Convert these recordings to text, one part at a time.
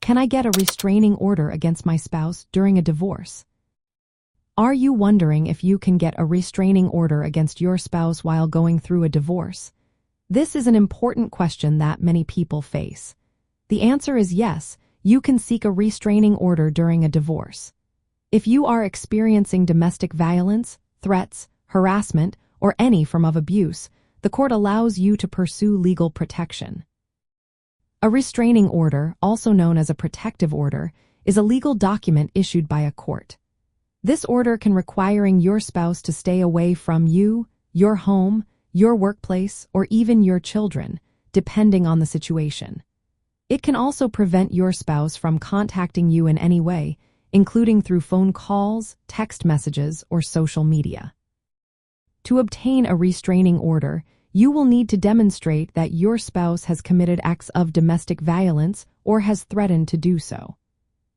Can I get a restraining order against my spouse during a divorce? Are you wondering if you can get a restraining order against your spouse while going through a divorce? This is an important question that many people face. The answer is yes, you can seek a restraining order during a divorce. If you are experiencing domestic violence, threats, harassment, or any form of abuse, the court allows you to pursue legal protection. A restraining order, also known as a protective order, is a legal document issued by a court. This order can require your spouse to stay away from you, your home, your workplace, or even your children, depending on the situation. It can also prevent your spouse from contacting you in any way, including through phone calls, text messages, or social media. To obtain a restraining order, you will need to demonstrate that your spouse has committed acts of domestic violence or has threatened to do so.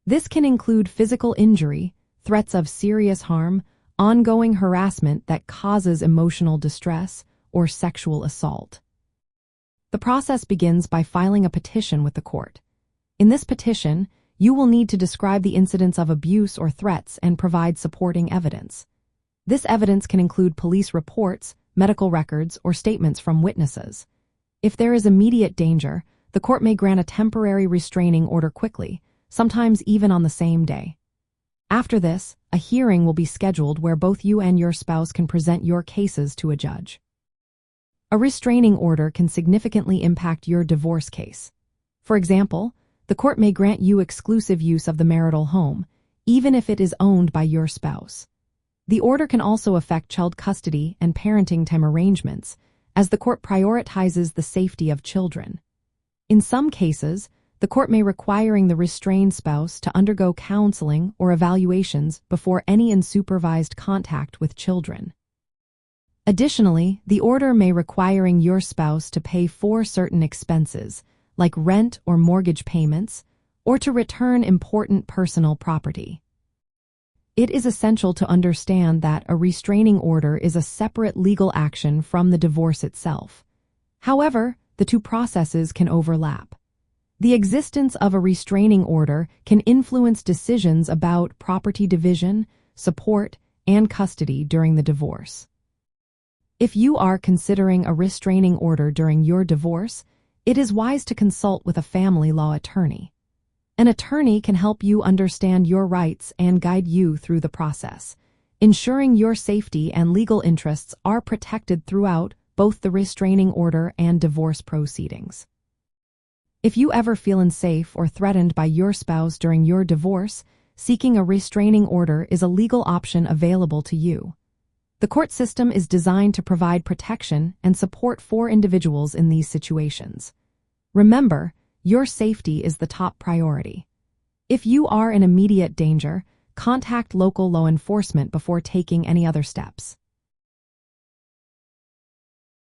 This can include physical injury, threats of serious harm, ongoing harassment that causes emotional distress, or sexual assault. The process begins by filing a petition with the court. In this petition, you will need to describe the incidents of abuse or threats and provide supporting evidence. This evidence can include police reports, medical records, or statements from witnesses. If there is immediate danger, the court may grant a temporary restraining order quickly, sometimes even on the same day. After this, a hearing will be scheduled where both you and your spouse can present your cases to a judge. A restraining order can significantly impact your divorce case. For example, the court may grant you exclusive use of the marital home, even if it is owned by your spouse. The order can also affect child custody and parenting time arrangements, as the court prioritizes the safety of children. In some cases, the court may require the restrained spouse to undergo counseling or evaluations before any unsupervised contact with children. Additionally, the order may require your spouse to pay for certain expenses, like rent or mortgage payments, or to return important personal property. It is essential to understand that a restraining order is a separate legal action from the divorce itself. However, the two processes can overlap. The existence of a restraining order can influence decisions about property division, support, and custody during the divorce. If you are considering a restraining order during your divorce, it is wise to consult with a family law attorney. An attorney can help you understand your rights and guide you through the process, ensuring your safety and legal interests are protected throughout both the restraining order and divorce proceedings. If you ever feel unsafe or threatened by your spouse during your divorce, seeking a restraining order is a legal option available to you. The court system is designed to provide protection and support for individuals in these situations. Remember, your safety is the top priority. If you are in immediate danger, contact local law enforcement before taking any other steps.